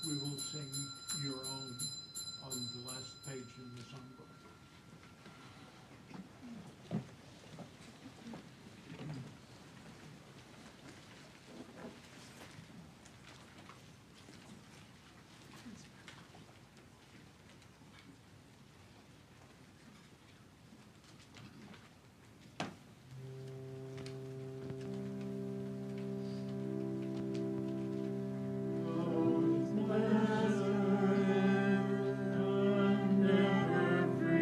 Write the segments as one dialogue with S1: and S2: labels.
S1: we will sing your own on the last page in the songbook.
S2: Never free.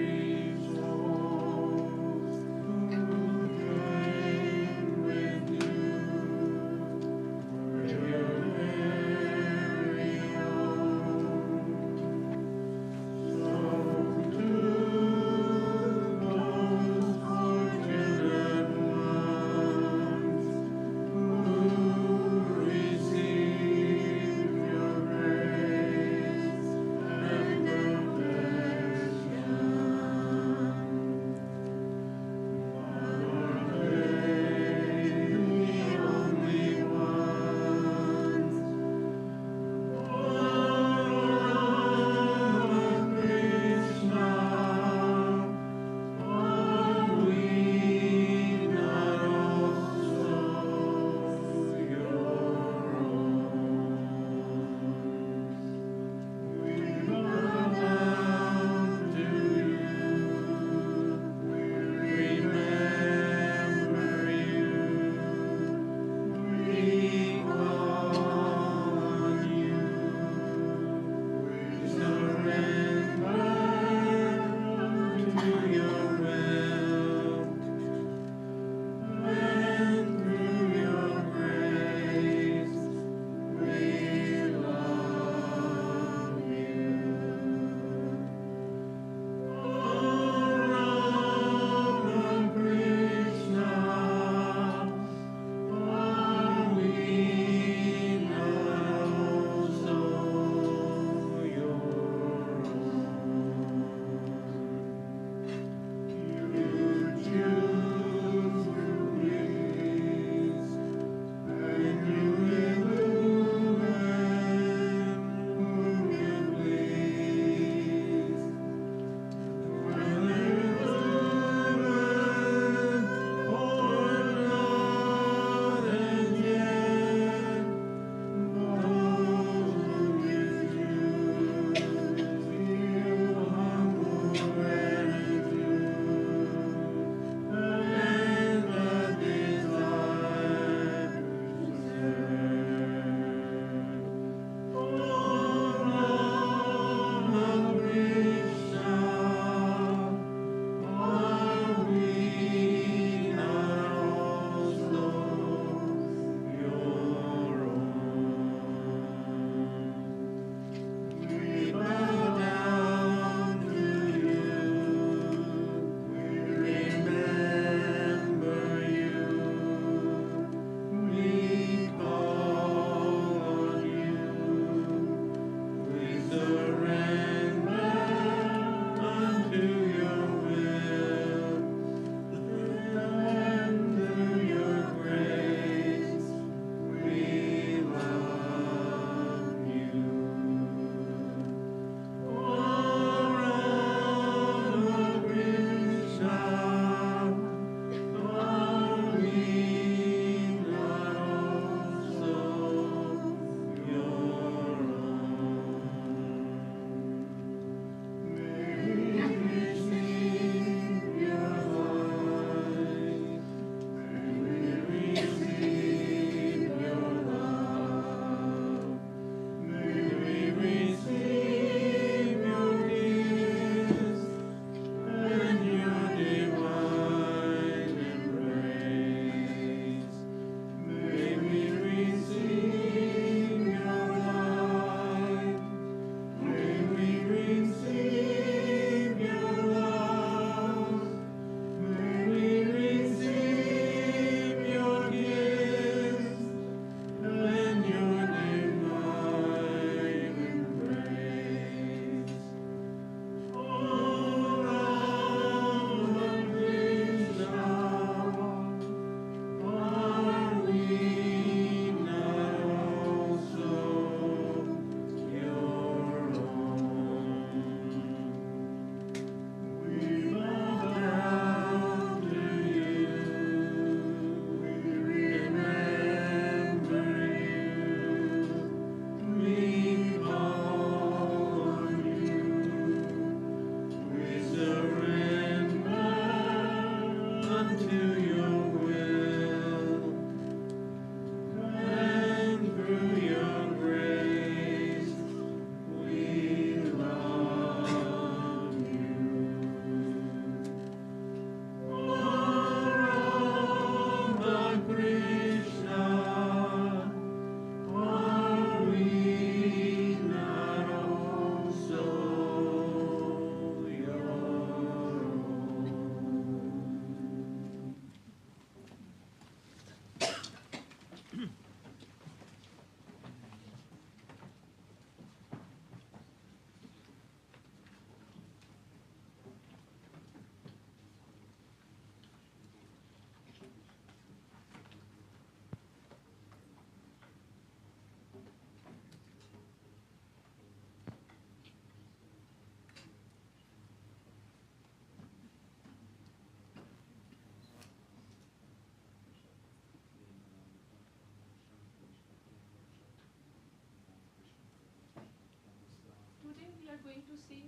S2: going to sing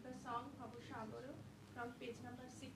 S2: the song Bhavasagara from page number 6.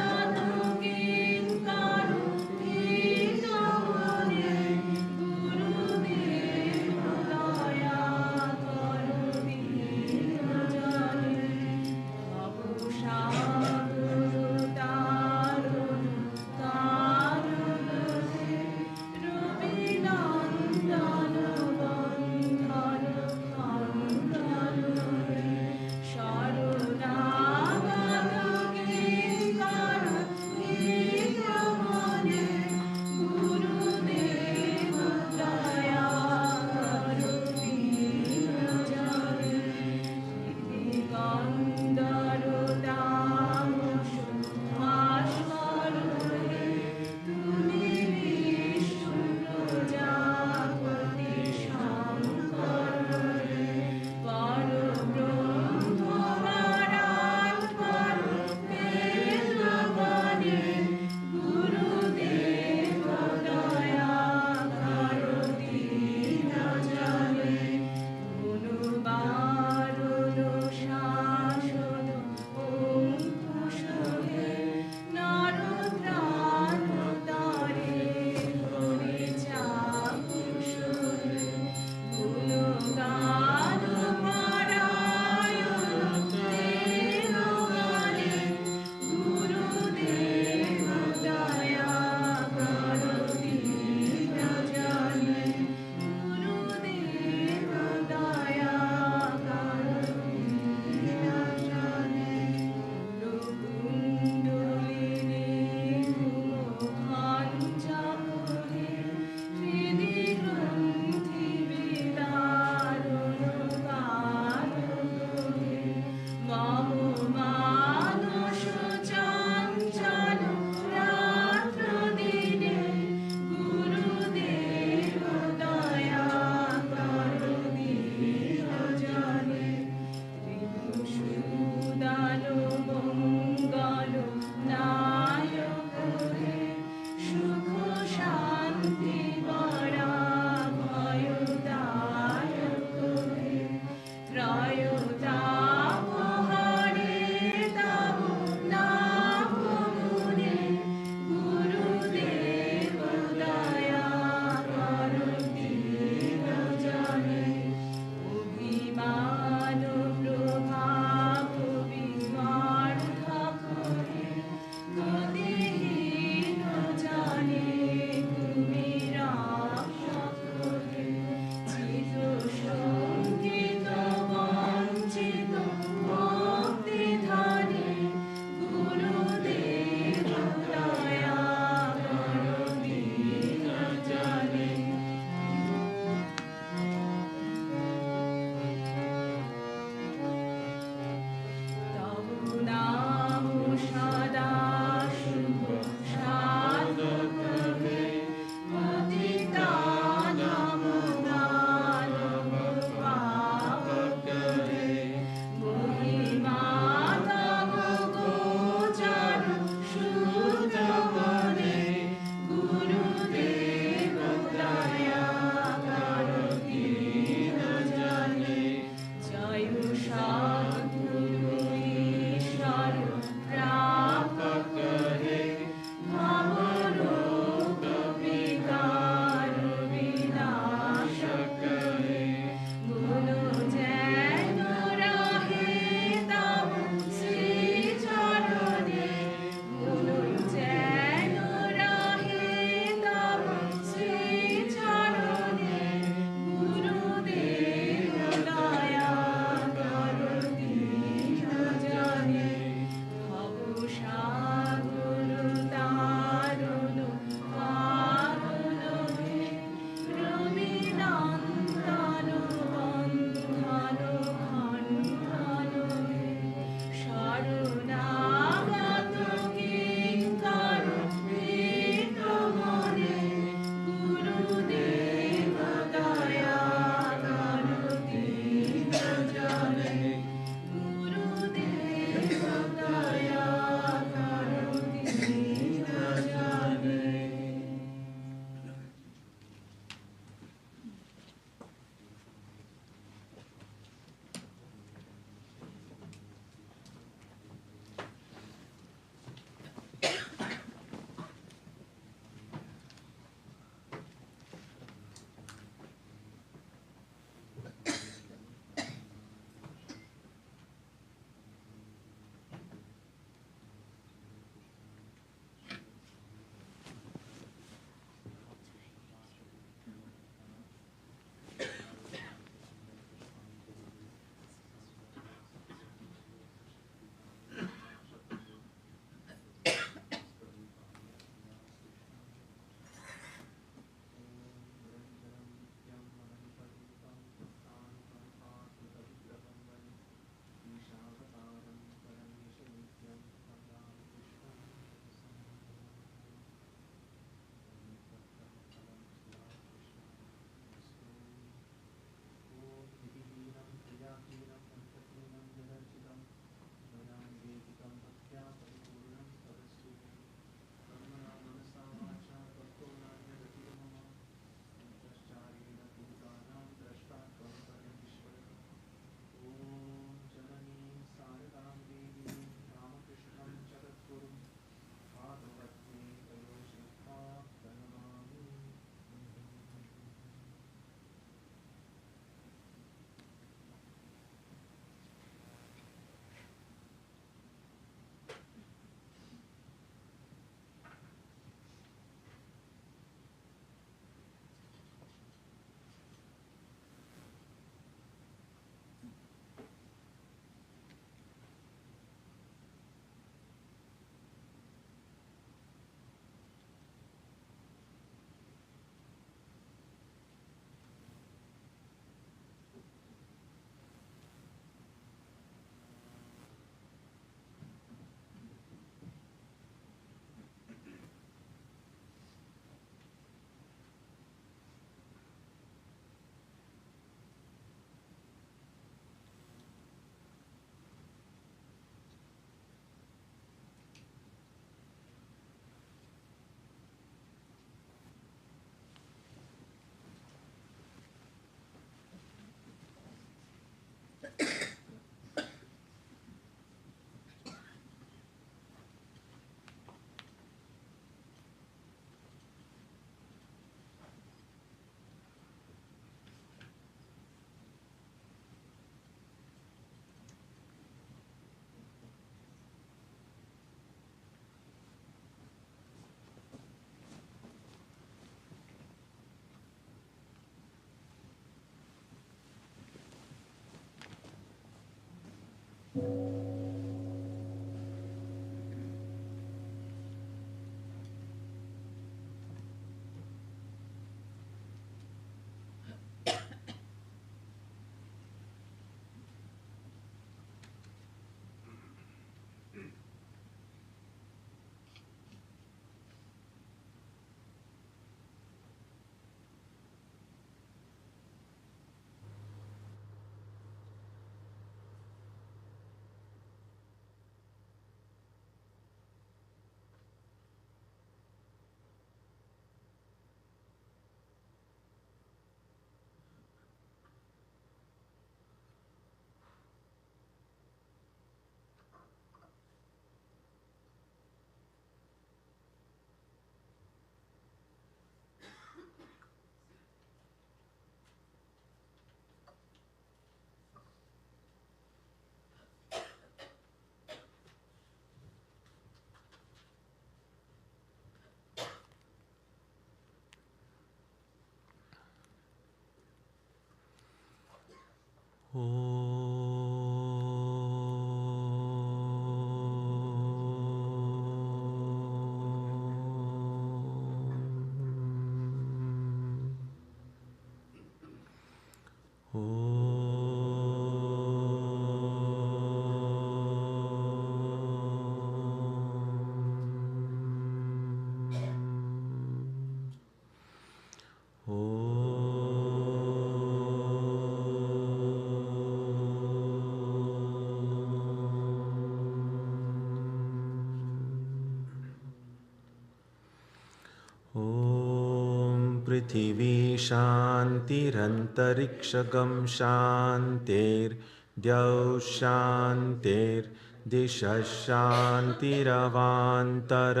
S3: पृथिवी शान्तिरन्तरिक्षगं शान्तिर्द्यौ शान्तिर्दिशः शान्तिरवान्तर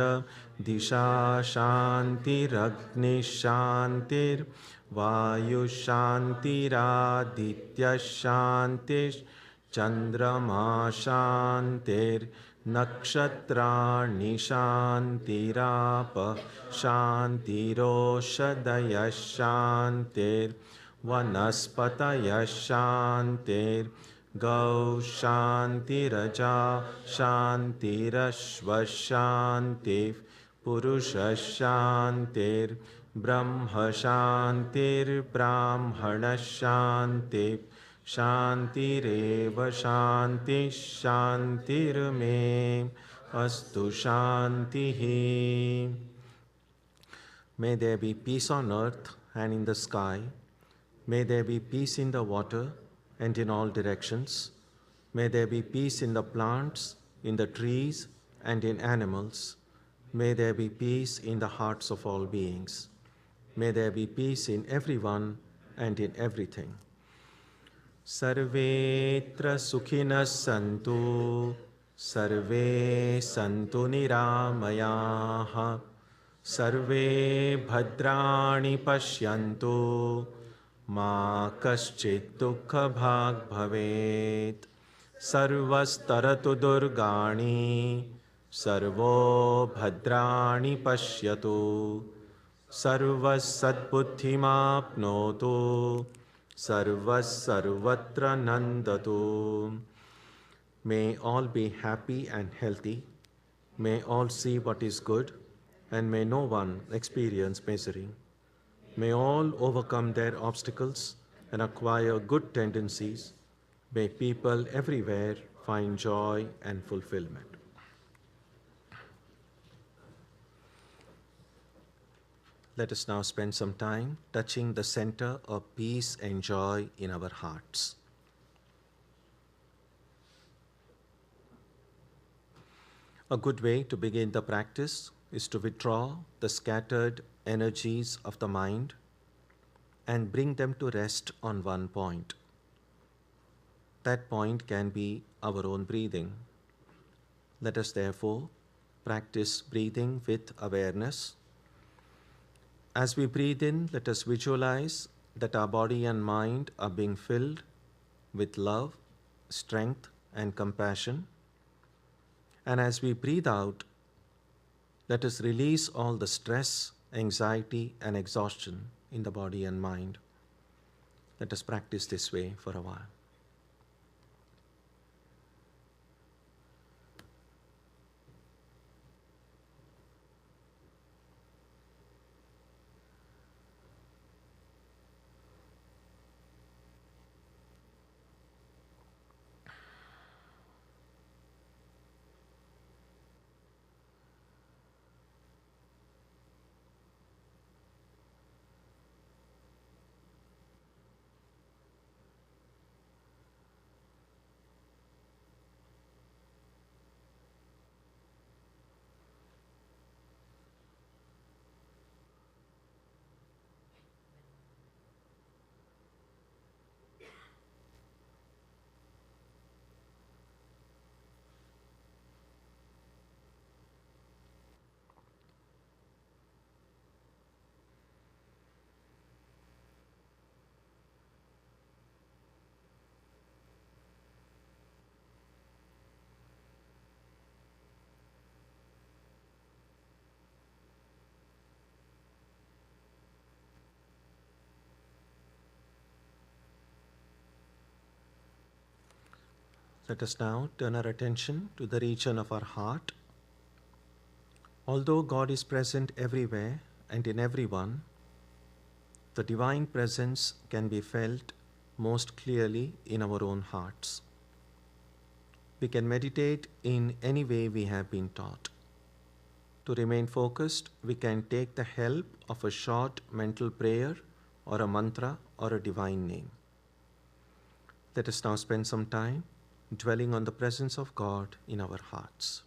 S3: दिशा शान्तिरग्निः शान्तिर्वायुः शान्तिरादित्यः शान्तिश्चन्द्रमा शान्तिर्नक्षत्राणि शान्तिरापः शान्तिरोषधयः शान्तिर्वनस्पतयः शान्तिर्गौ शान्तिरजा शान्तिरश्वः शान्तिः पुरुषः शान्तिर्ब्रह्म शान्तिर्ब्राह्मणः शान्तिः शान्तिरेव शान्तिः शान्तिर्मे अस्तु शान्तिः. May there be peace on earth and in the sky. May there be peace in the water and in all directions. May there be peace in the plants, in the trees, and in animals. May there be peace in the hearts of all beings. May there be peace in everyone and in everything. Sarvetra sukhinas santu, sarve santu niramayaha, sarve bhadrani pashyantu, ma kaschit dukkha bhag bhavet, sarvastaratu durgani, sarvo bhadrani pashyatu, sarvas sadbuddhimapnotu, sarvas sarvatra nandatu. May all be happy and healthy. May all see what is good, and may no one experience misery. May all overcome their obstacles and acquire good tendencies. May people everywhere find joy and fulfillment. Let us now spend some time touching the center of peace and joy in our hearts. A good way to begin the practice is to withdraw the scattered energies of the mind and bring them to rest on one point. That point can be our own breathing. Let us therefore practice breathing with awareness. As we breathe in, let us visualize that our body and mind are being filled with love, strength, and compassion. And as we breathe out, let us release all the stress, anxiety, and exhaustion in the body and mind. Let us practice this way for a while. Let us now turn our attention to the region of our heart. Although God is present everywhere and in everyone, the divine presence can be felt most clearly in our own hearts. We can meditate in any way we have been taught. To remain focused, we can take the help of a short mental prayer or a mantra or a divine name. Let us now spend some time dwelling on the presence of God in our hearts.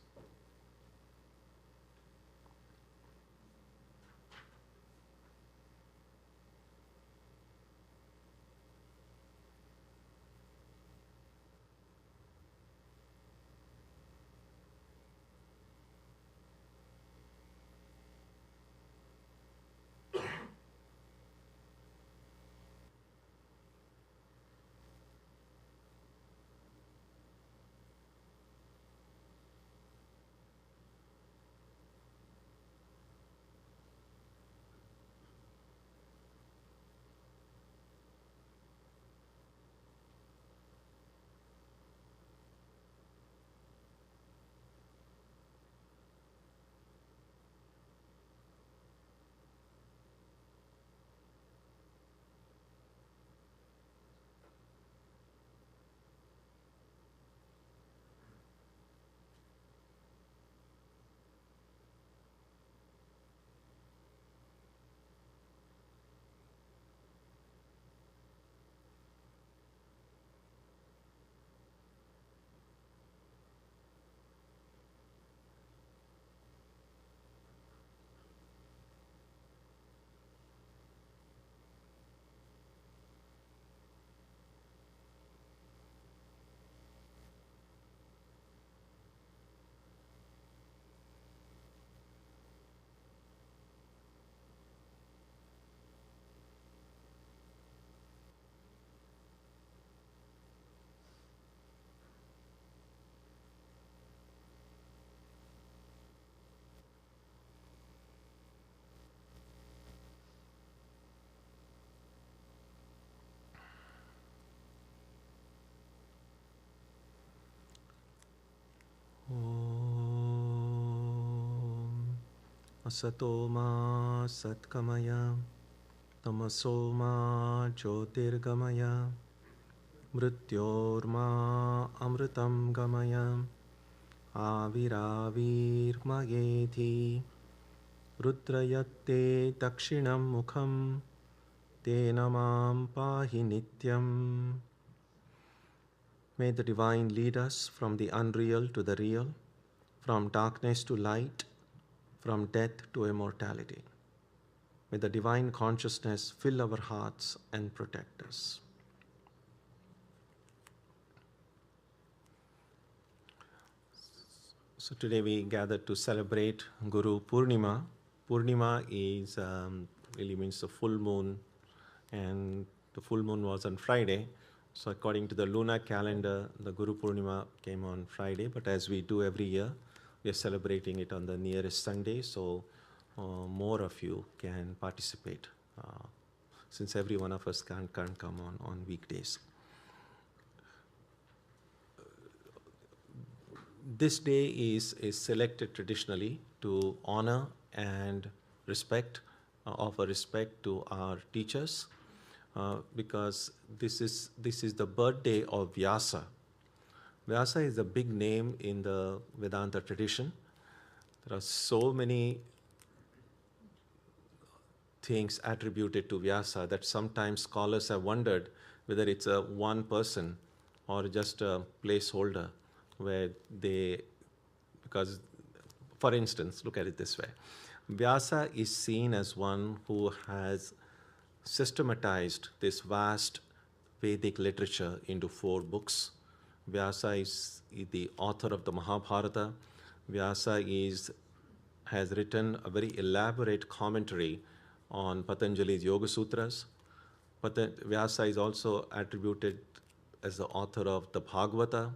S3: Om Asato ma Satkamaya Tamaso ma Jyotirgamaya Mrityorma Amritam Gamaya Aviravirmayeti Rudrayatte Dakshinam Mukham Tenamam Pahi Nityam. May the Divine lead us from the unreal to the real, from darkness to light, from death to immortality. May the Divine consciousness fill our hearts and protect us. So today we gathered to celebrate Guru Purnima. Purnima is really means the full moon, and the full moon was on Friday. So according to the lunar calendar, the Guru Purnima came on Friday, but as we do every year, we are celebrating it on the nearest Sunday, so more of you can participate, since every one of us can't come on weekdays. This day is selected traditionally to honor and respect, offer respect to our teachers, because this is the birthday of Vyasa. Vyasa is a big name in the Vedanta tradition. There are so many things attributed to Vyasa that sometimes scholars have wondered whether it's a one person or just a placeholder where because, for instance, look at it this way. Vyasa is seen as one who has systematized this vast Vedic literature into 4 books. Vyasa is the author of the Mahabharata. Vyasa has written a very elaborate commentary on Patanjali's Yoga Sutras. Vyasa is also attributed as the author of the Bhagavata.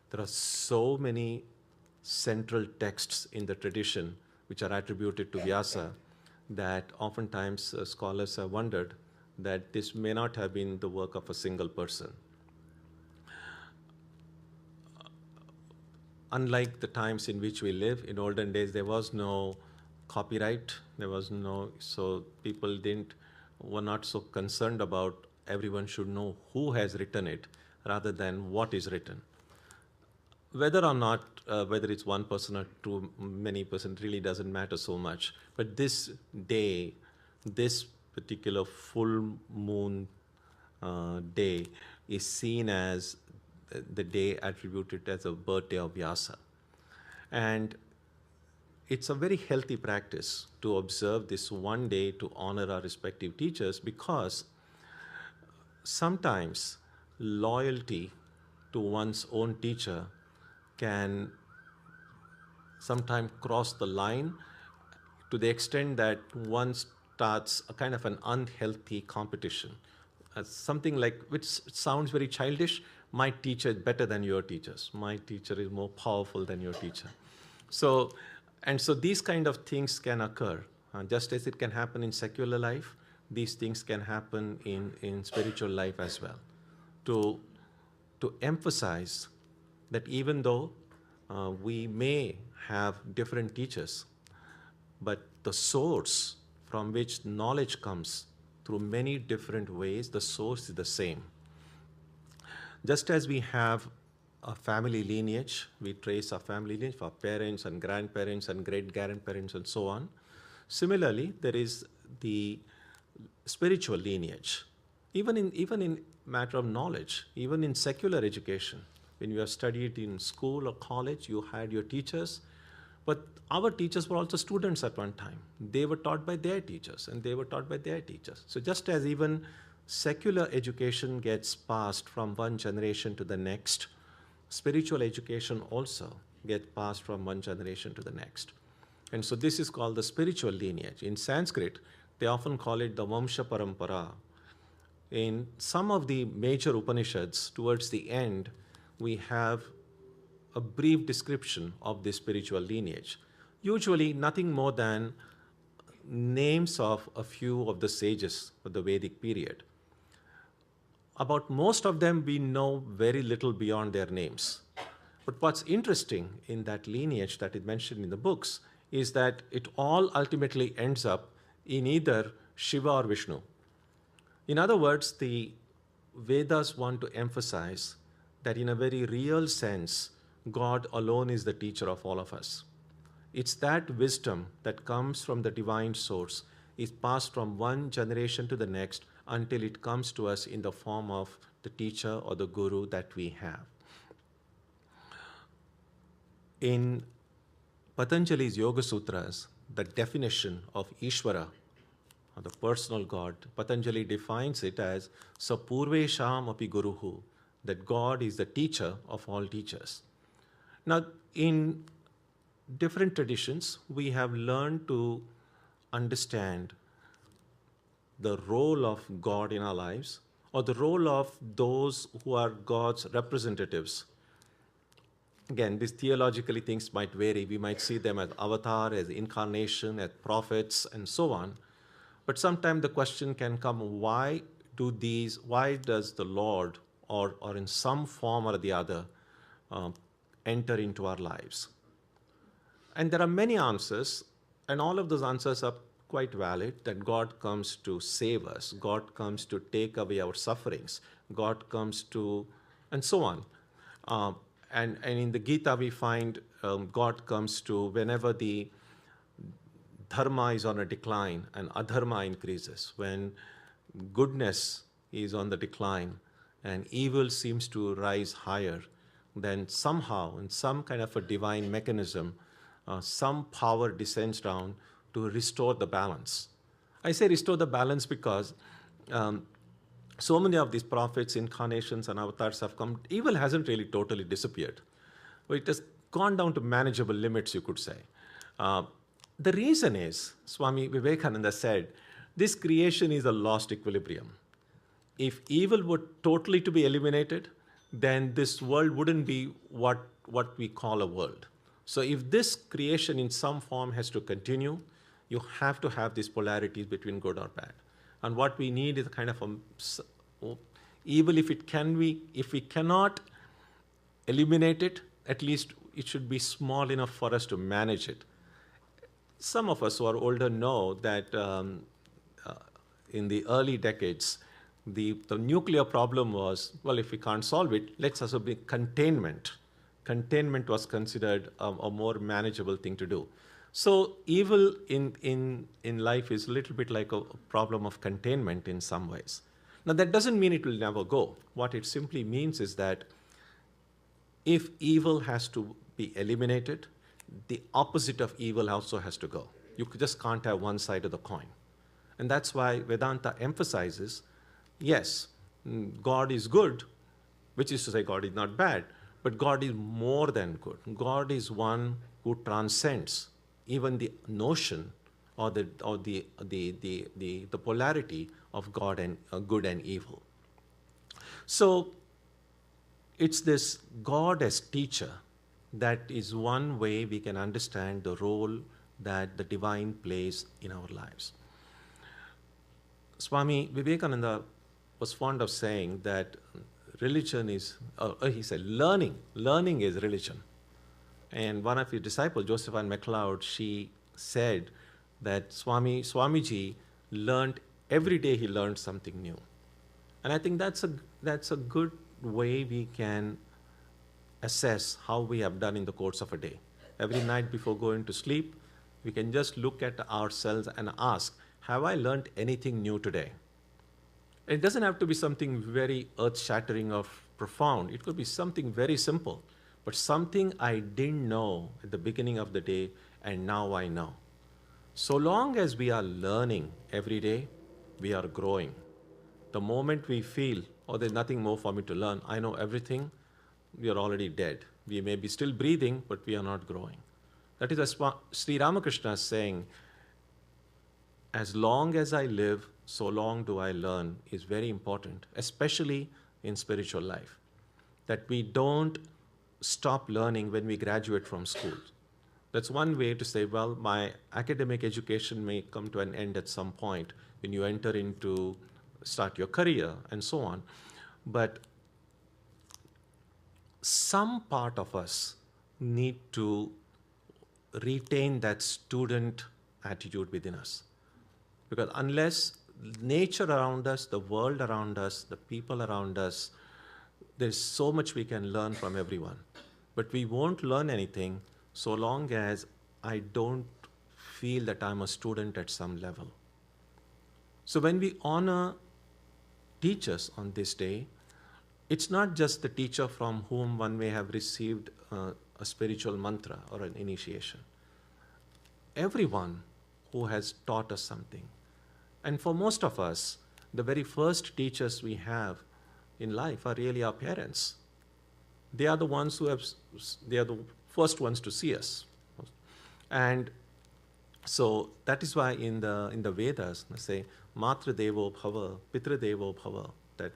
S3: There are so many central texts in the tradition which are attributed to Vyasa that oftentimes scholars have wondered that this may not have been the work of a single person. unlike the times in which we live, in olden days there was no copyright, so people were not so concerned about everyone should know who has written it rather than what is written. Whether or not, whether it's one person or too many person really doesn't matter so much. But this day, this particular full moon day is seen as the day attributed as a birthday of Vyasa. And it's a very healthy practice to observe this one day to honor our respective teachers, because sometimes loyalty to one's own teacher can sometimes cross the line to the extent that one starts a kind of an unhealthy competition. Something like, which sounds very childish, my teacher is better than your teachers. My teacher is more powerful than your teacher. So these kind of things can occur. Just as it can happen in secular life, these things can happen in spiritual life as well. To emphasize that even though we may have different teachers, but the source from which knowledge comes through many different ways, the source is the same. Just as we have a family lineage, we trace our family lineage for parents and grandparents and great-grandparents and so on. Similarly, there is the spiritual lineage. Even in matter of knowledge, even in secular education, when you have studied in school or college, you had your teachers, but our teachers were also students at one time. They were taught by their teachers, and they were taught by their teachers. So just as even secular education gets passed from one generation to the next, spiritual education also gets passed from one generation to the next. And so this is called the spiritual lineage. In Sanskrit, they often call it the Vamsha Parampara. In some of the major Upanishads, towards the end, we have a brief description of this spiritual lineage. Usually nothing more than names of a few of the sages of the Vedic period. About most of them, we know very little beyond their names. But what's interesting in that lineage that is mentioned in the books is that it all ultimately ends up in either Shiva or Vishnu. In other words, the Vedas want to emphasize that in a very real sense, God alone is the teacher of all of us. It's that wisdom that comes from the divine source is passed from one generation to the next until it comes to us in the form of the teacher or the guru that we have. In Patanjali's Yoga Sutras, the definition of Ishvara, or the personal God, Patanjali defines it as Sapurvesham api Guruhu, that God is the teacher of all teachers. Now, in different traditions, we have learned to understand the role of God in our lives, or the role of those who are God's representatives. Again, these theologically things might vary. We might see them as avatar, as incarnation, as prophets, and so on. But sometimes the question can come, why does the Lord, or in some form or the other, enter into our lives? And there are many answers, and all of those answers are quite valid, that God comes to save us, God comes to take away our sufferings, God comes to, and so on. And in the Gita we find God comes to whenever the dharma is on a decline and adharma increases, when goodness is on the decline and evil seems to rise higher, then somehow, in some kind of a divine mechanism, some power descends down to restore the balance. I say restore the balance because so many of these prophets, incarnations, and avatars have come. Evil hasn't really totally disappeared, but it has gone down to manageable limits, you could say. The reason is, Swami Vivekananda said, this creation is a lost equilibrium. If evil were totally to be eliminated, then this world wouldn't be what we call a world. So if this creation in some form has to continue, you have to have these polarities between good or bad. And what we need is a kind of evil, if we cannot eliminate it, at least it should be small enough for us to manage it. Some of us who are older know that in the early decades, the nuclear problem was, well, if we can't solve it, let's also be containment. Containment was considered a more manageable thing to do. So evil in life is a little bit like a problem of containment in some ways. Now, that doesn't mean it will never go. What it simply means is that if evil has to be eliminated, the opposite of evil also has to go. You just can't have one side of the coin. And that's why Vedanta emphasizes, yes, God is good, which is to say God is not bad, but God is more than good. God is one who transcends even the notion or the polarity of God and good and evil. So it's this God as teacher that is one way we can understand the role that the divine plays in our lives. Swami Vivekananda was fond of saying that religion is, he said, learning is religion. And one of his disciples, Josephine MacLeod, she said that Swamiji learned, every day he learned something new. And I think that's a good way we can assess how we have done in the course of a day. Every night before going to sleep, we can just look at ourselves and ask, have I learned anything new today? It doesn't have to be something very earth-shattering or profound. It could be something very simple, but something I didn't know at the beginning of the day, and now I know. So long as we are learning every day, we are growing. The moment we feel, oh, there's nothing more for me to learn, I know everything, we are already dead. We may be still breathing, but we are not growing. That is as Sri Ramakrishna is saying, as long as I live, so long do I learn, is very important, especially in spiritual life. That we don't stop learning when we graduate from school. That's one way to say, well, my academic education may come to an end at some point when you enter into, start your career and so on. But some part of us need to retain that student attitude within us. Because unless nature around us, the world around us, the people around us, there's so much we can learn from everyone. But we won't learn anything so long as I don't feel that I'm a student at some level. So when we honor teachers on this day, it's not just the teacher from whom one may have received a spiritual mantra or an initiation. Everyone who has taught us something. And for most of us, the very first teachers we have in life are really our parents. They are the ones they are the first ones to see us. And so that is why in the Vedas, they say, Matra Devo Bhava, Pitra Devo Bhava, that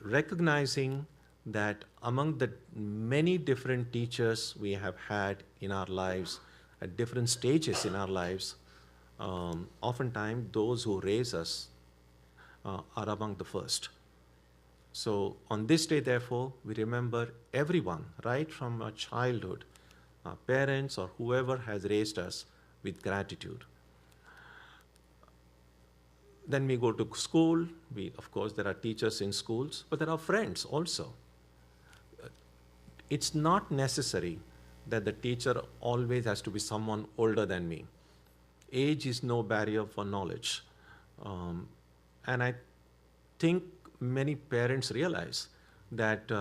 S3: recognizing that among the many different teachers we have had in our lives, at different stages in our lives, oftentimes those who raise us are among the first. So on this day, therefore, we remember everyone, right from our childhood, our parents or whoever has raised us, with gratitude. Then we go to school. Of course, there are teachers in schools, but there are friends also. It's not necessary that the teacher always has to be someone older than me. Age is no barrier for knowledge. And I think many parents realize that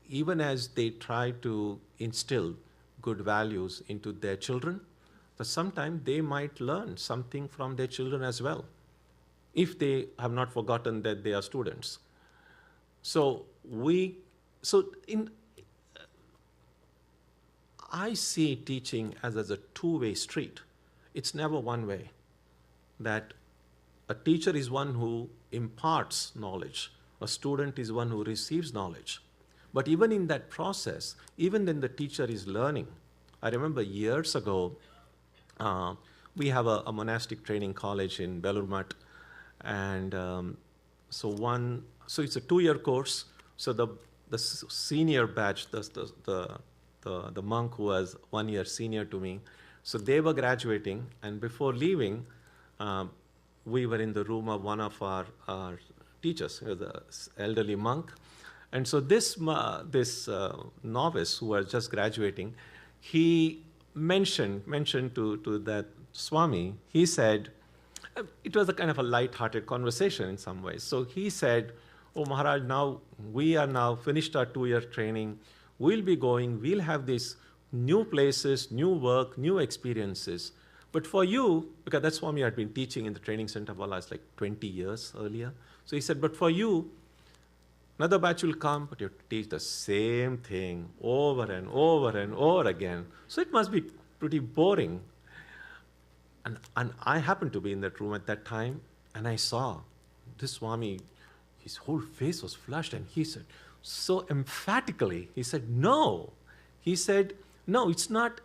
S3: even as they try to instill good values into their children, that sometimes they might learn something from their children as well, if they have not forgotten that they are students. I see teaching as a two-way street. It's never one way. That a teacher is one who imparts knowledge. A student is one who receives knowledge. But even in that process, even when the teacher is learning, I remember years ago, we have a monastic training college in Belur and so it's a 2-year course. So the senior batch, the monk who was 1 year senior to me. So they were graduating, and before leaving, we were in the room of one of our teachers, he was an elderly monk. And so this novice who was just graduating, he mentioned to that Swami, he said, it was a kind of a light-hearted conversation in some ways. So he said, "Oh Maharaj, now we are now finished our 2-year training. We'll be going, we'll have these new places, new work, new experiences. But for you," because that Swami had been teaching in the training center for like 20 years earlier. So he said, "But for you, another batch will come, but you have to teach the same thing over and over and over again. So it must be pretty boring." And I happened to be in that room at that time, and I saw this Swami, his whole face was flushed, and he said, so emphatically, he said, "No." He said, "No, it's not.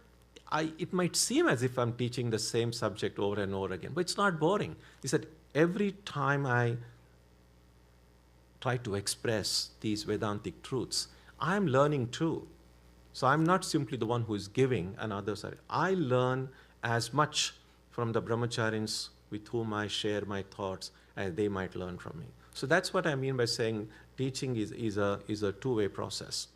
S3: It might seem as if I'm teaching the same subject over and over again, but it's not boring." He said, "Every time I try to express these Vedantic truths, I'm learning too. So I'm not simply the one who is giving and others are. I learn as much from the brahmacharis with whom I share my thoughts as they might learn from me." So that's what I mean by saying teaching is a two-way process.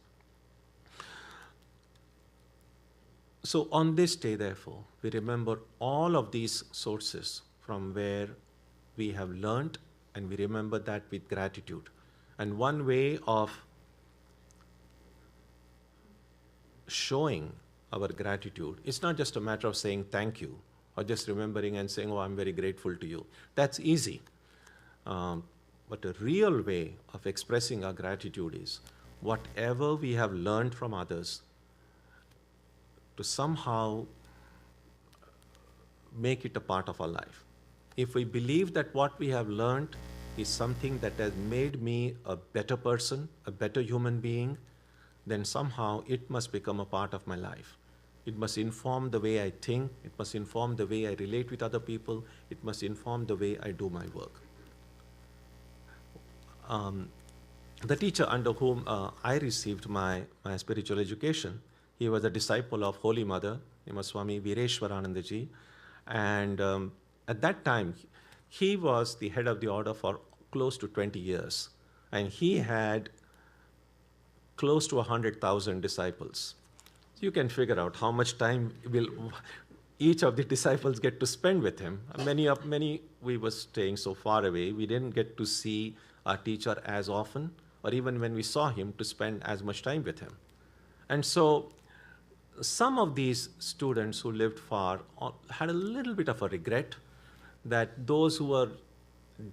S3: So on this day, therefore, we remember all of these sources from where we have learned, and we remember that with gratitude. And one way of showing our gratitude, it's not just a matter of saying thank you, or just remembering and saying, "Oh, I'm very grateful to you." That's easy. But a real way of expressing our gratitude is whatever we have learned from others, to somehow make it a part of our life. If we believe that what we have learned is something that has made me a better person, a better human being, then somehow it must become a part of my life. It must inform the way I think, it must inform the way I relate with other people, it must inform the way I do my work. The teacher under whom I received my spiritual education, he was a disciple of Holy Mother, he was Swami Vireshwaranandaji. And at that time, he was the head of the order for close to 20 years. And he had close to 100,000 disciples. So you can figure out how much time will each of the disciples get to spend with him. Many we were staying so far away, we didn't get to see our teacher as often, or even when we saw him, to spend as much time with him. And so some of these students who lived far had a little bit of a regret that those who were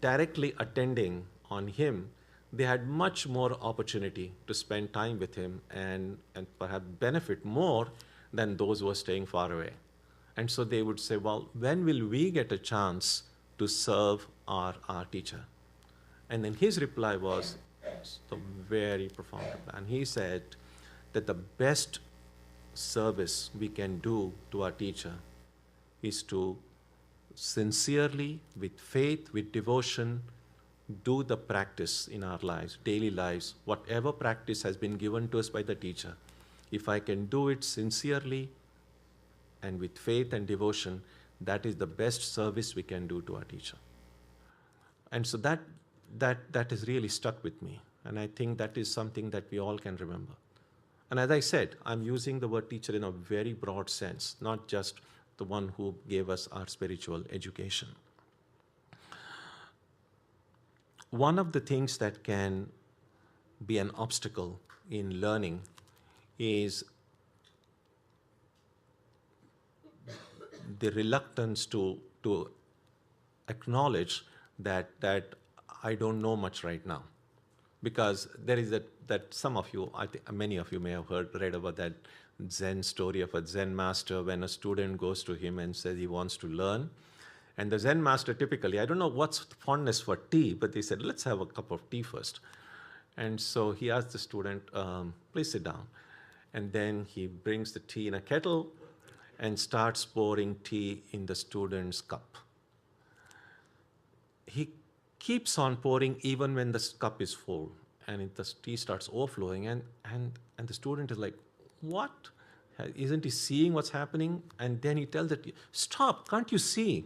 S3: directly attending on him, they had much more opportunity to spend time with him and perhaps benefit more than those who were staying far away. And so they would say, "Well, when will we get a chance to serve our teacher?" And then his reply was very profound. And he said that the best service we can do to our teacher is to sincerely, with faith, with devotion, do the practice in our lives, daily lives, whatever practice has been given to us by the teacher. If I can do it sincerely and with faith and devotion, that is the best service we can do to our teacher. And so that has really stuck with me. And I think that is something that we all can remember. And as I said, I'm using the word teacher in a very broad sense, not just the one who gave us our spiritual education. One of the things that can be an obstacle in learning is the reluctance to acknowledge that I don't know much right now. Because there is that some of you, I think many of you may have read about that Zen story of a Zen master when a student goes to him and says he wants to learn. And the Zen master typically, I don't know what's fondness for tea, but they said, "Let's have a cup of tea first." And so he asked the student, "Please sit down." And then he brings the tea in a kettle and starts pouring tea in the student's cup. He keeps on pouring even when the cup is full. the tea starts overflowing, and the student is like, what? Isn't he seeing what's happening? And then he tells it, stop, can't you see?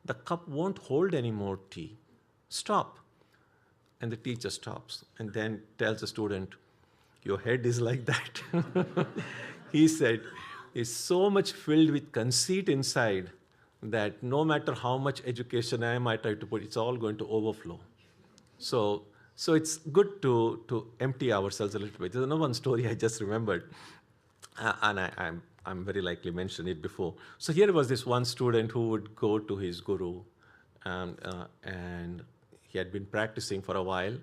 S3: The cup won't hold any more tea. Stop. And the teacher stops and then tells the student, your head is like that. He said, is so much filled with conceit inside that no matter how much education I try to put, it's all going to overflow. So it's good to empty ourselves a little bit. There's another one story I just remembered, and I'm very likely mentioned it before. So here was this one student who would go to his guru, and he had been practicing for a while,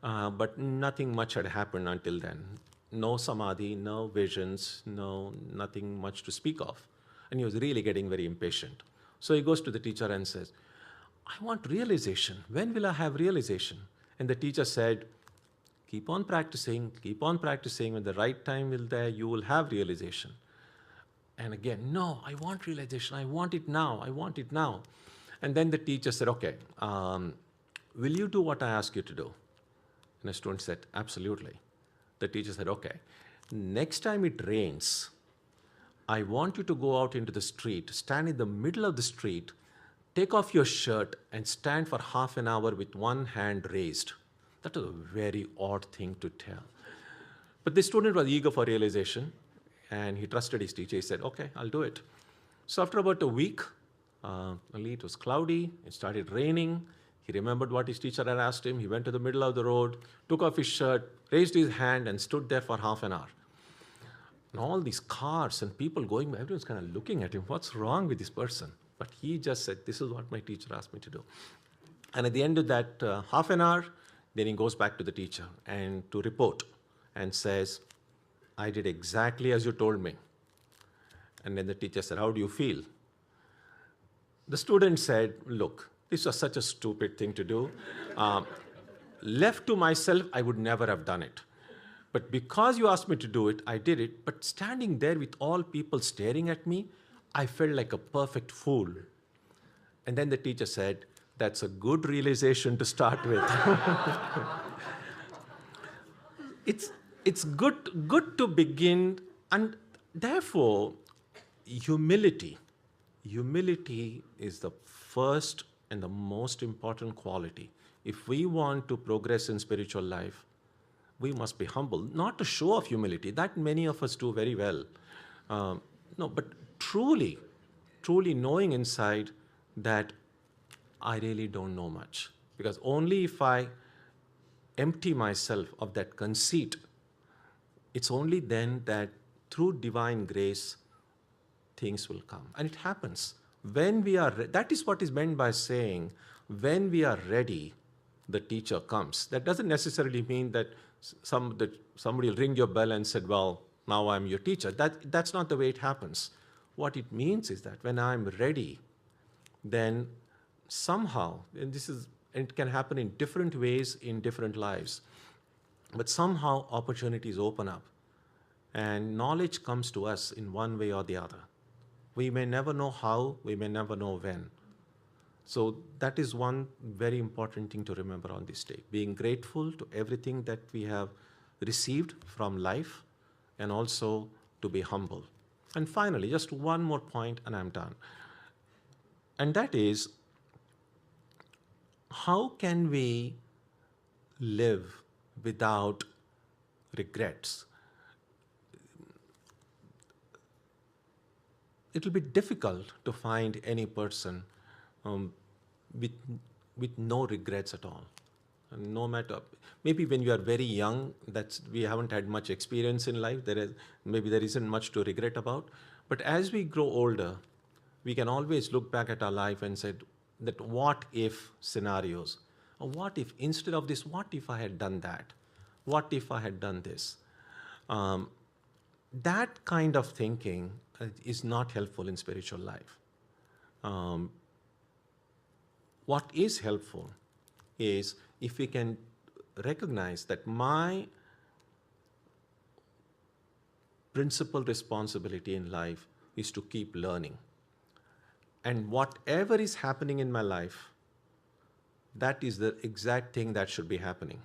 S3: but nothing much had happened until then. No samadhi, no visions, nothing much to speak of. And he was really getting very impatient. So he goes to the teacher and says, I want realization. When will I have realization? And the teacher said, keep on practicing. When the right time will there, you will have realization. And again, no, I want realization. I want it now. And then the teacher said, okay, will you do what I ask you to do? And the student said, absolutely. The teacher said, okay, next time it rains, I want you to go out into the street, stand in the middle of the street, take off your shirt and stand for half an hour with one hand raised. That was a very odd thing to tell. But the student was eager for realization, and he trusted his teacher. He said, okay, I'll do it. So after about a week, it was cloudy, it started raining. He remembered what his teacher had asked him. He went to the middle of the road, took off his shirt, raised his hand, and stood there for half an hour. And all these cars and people going by, everyone's kind of looking at him. What's wrong with this person? But he just said, this is what my teacher asked me to do. And at the end of that half an hour, then he goes back to the teacher and to report and says, I did exactly as you told me. And then the teacher said, how do you feel? The student said, look, this was such a stupid thing to do. Left to myself, I would never have done it. But because you asked me to do it, I did it. But standing there with all people staring at me, I felt like a perfect fool. And then the teacher said, that's a good realization to start with. It's good to begin, and therefore, humility is the first and the most important quality. If we want to progress in spiritual life, we must be humble, not to show off humility. That many of us do very well. But truly knowing inside that I really don't know much. Because only if I empty myself of that conceit, it's only then that through divine grace, things will come. And it happens. When we are, that is what is meant by saying, when we are ready, the teacher comes. That doesn't necessarily mean that somebody will ring your bell and said, well, now I'm your teacher. That's not the way it happens. What it means is that when I'm ready, then somehow, and it can happen in different ways in different lives, but somehow opportunities open up and knowledge comes to us in one way or the other. We may never know how, we may never know when. So that is one very important thing to remember on this day. Being grateful to everything that we have received from life, and also to be humble. And finally, just one more point and I'm done. And that is, how can we live without regrets? It will be difficult to find any person with no regrets at all. And no matter, maybe when you are very young, we haven't had much experience in life. Maybe there isn't much to regret about. But as we grow older, we can always look back at our life and say that what if scenarios, or what if instead of this, what if I had done that? What if I had done this? That kind of thinking is not helpful in spiritual life. What is helpful is if we can recognize that my principal responsibility in life is to keep learning. And whatever is happening in my life, that is the exact thing that should be happening.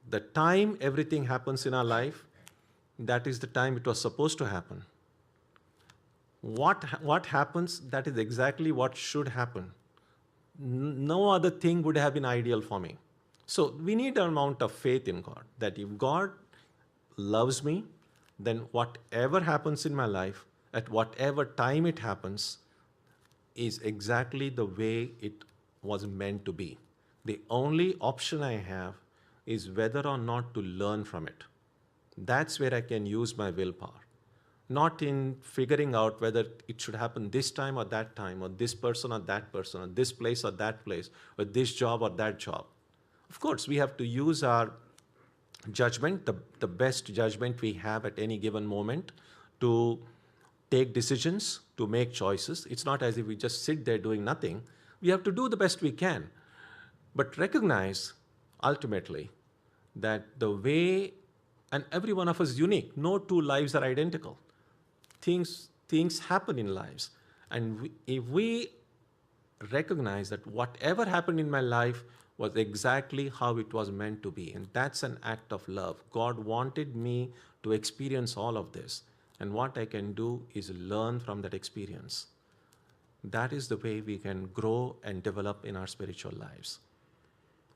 S3: The time everything happens in our life, that is the time it was supposed to happen. What happens, that is exactly what should happen. No other thing would have been ideal for me. So we need an amount of faith in God, that if God loves me, then whatever happens in my life, at whatever time it happens, is exactly the way it was meant to be. The only option I have is whether or not to learn from it. That's where I can use my willpower. Not in figuring out whether it should happen this time, or this person or that person, or this place or that place, or this job or that job. Of course, we have to use our judgment, the best judgment we have at any given moment, to take decisions, to make choices. It's not as if we just sit there doing nothing. We have to do the best we can. But recognize, ultimately, that the way, and every one of us is unique. No two lives are identical. Things happen in lives. And if we recognize that whatever happened in my life was exactly how it was meant to be, and that's an act of love. God wanted me to experience all of this, and what I can do is learn from that experience. That is the way we can grow and develop in our spiritual lives.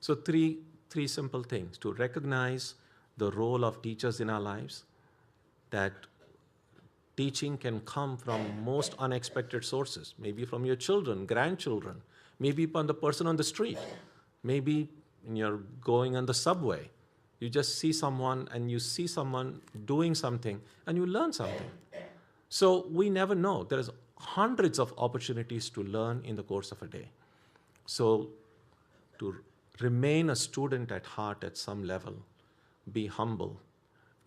S3: So three simple things: to recognize the role of teachers in our lives, that teaching can come from most unexpected sources, maybe from your children, grandchildren, maybe from the person on the street, maybe when you're going on the subway. You just see someone, and you see someone doing something, and you learn something. So we never know. There is hundreds of opportunities to learn in the course of a day. So to remain a student at heart at some level, be humble,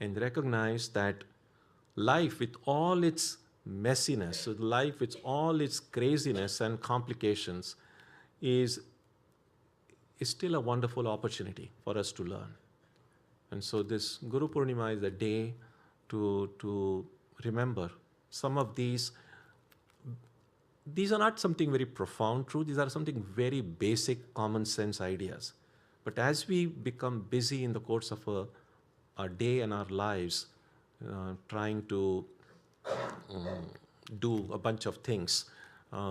S3: and recognize that life, with all its messiness, life with all its craziness and complications, is still a wonderful opportunity for us to learn. And so this Guru Purnima is a day to remember some of these. These are not something very profound truth. These are something very basic, common sense ideas. But as we become busy in the course of our day and our lives, trying to do a bunch of things,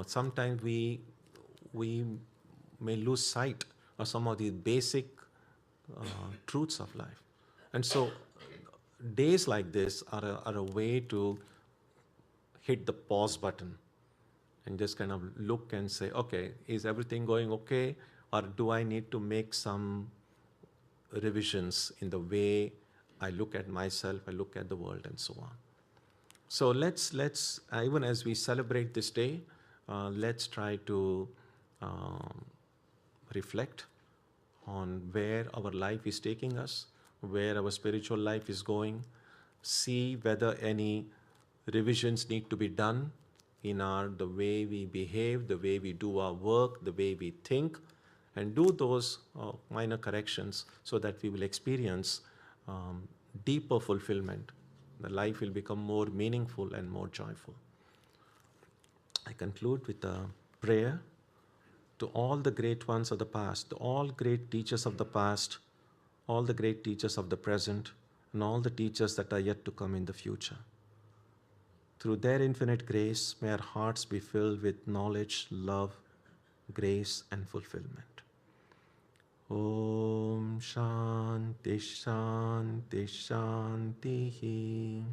S3: sometimes we may lose sight of some of these basic truths of life. And so days like this are a way to hit the pause button and just kind of look and say, okay, is everything going okay? Or do I need to make some revisions in the way I look at myself, I look at the world, and so on. So let's even as we celebrate this day, let's try to reflect on where our life is taking us, where our spiritual life is going, see whether any revisions need to be done in the way we behave, the way we do our work, the way we think, and do those minor corrections so that we will experience deeper fulfillment. The life will become more meaningful and more joyful. I conclude with a prayer to all the great ones of the past, to all great teachers of the past, all the great teachers of the present, and all the teachers that are yet to come in the future. Through their infinite grace, may our hearts be filled with knowledge, love, grace, and fulfillment. Om Shanti Shanti Shanti.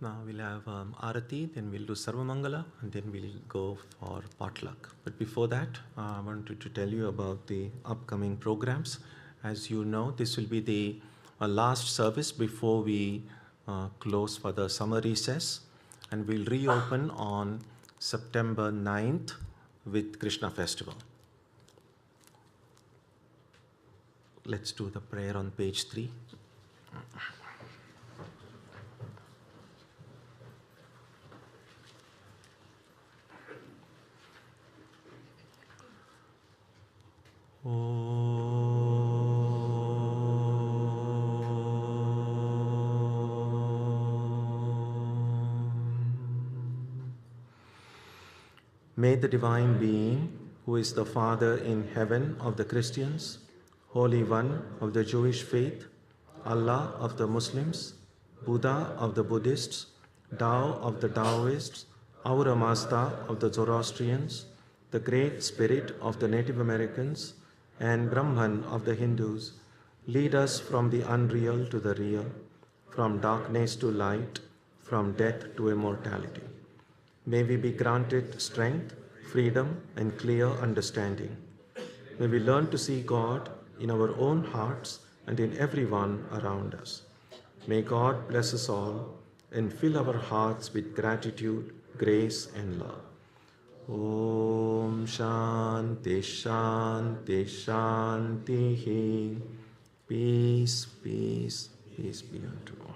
S3: Now we'll have Arati, then we'll do Sarvamangala, and then we'll go for potluck. But before that, I wanted to tell you about the upcoming programs. As you know, this will be the last service before we close for the summer recess, and we'll reopen on September 9th with Krishna Festival. Let's do the prayer on page 3. May the Divine Being, who is the Father in heaven of the Christians, Holy One of the Jewish faith, Allah of the Muslims, Buddha of the Buddhists, Tao of the Taoists, Ahura Mazda of the Zoroastrians, the Great Spirit of the Native Americans, and Brahman of the Hindus, lead us from the unreal to the real, from darkness to light, from death to immortality. May we be granted strength, freedom, and clear understanding. May we learn to see God in our own hearts and in everyone around us. May God bless us all and fill our hearts with gratitude, grace, and love. Om Shanti Shanti Shanti. Peace, peace, peace be unto all.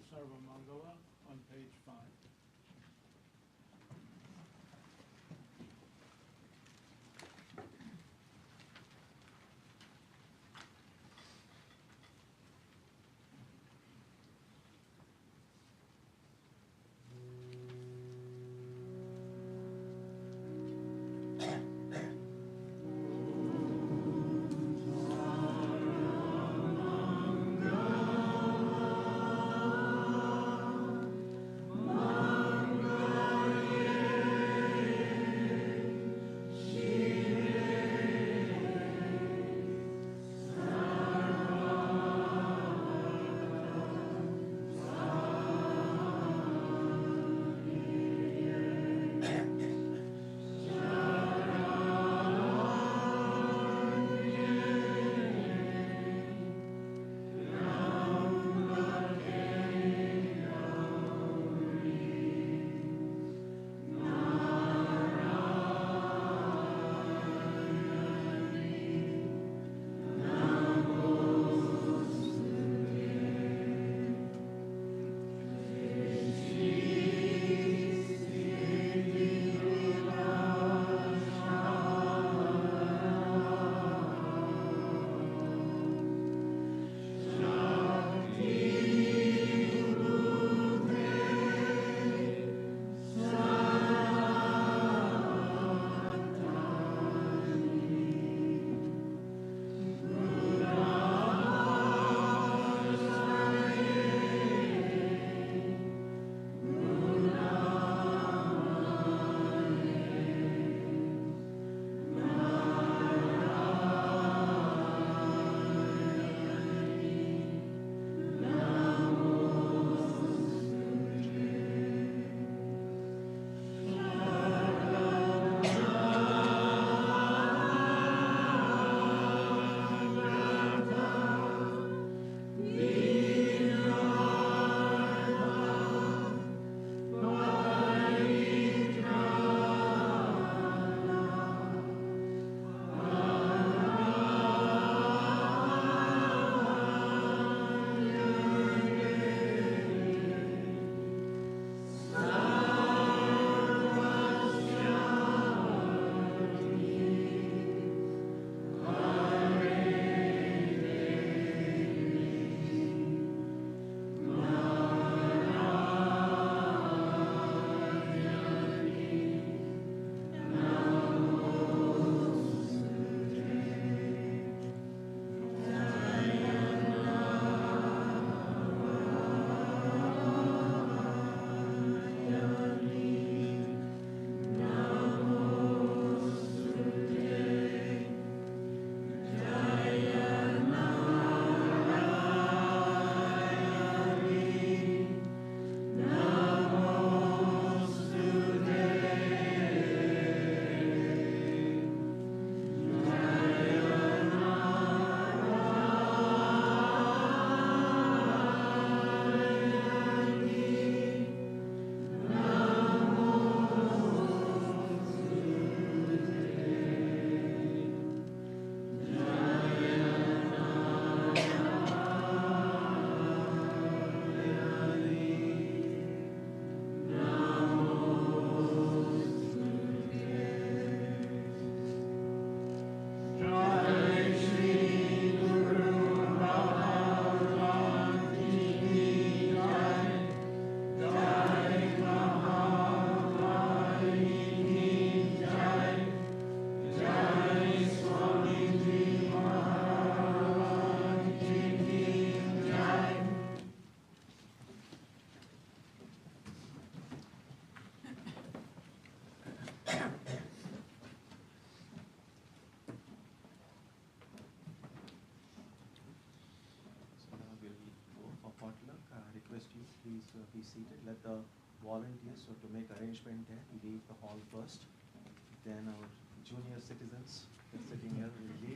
S1: Sarvamangala on page 5.
S3: please be seated. Let the volunteers, so to make arrangement there, leave the hall first. Then our junior citizens, they're sitting here, will leave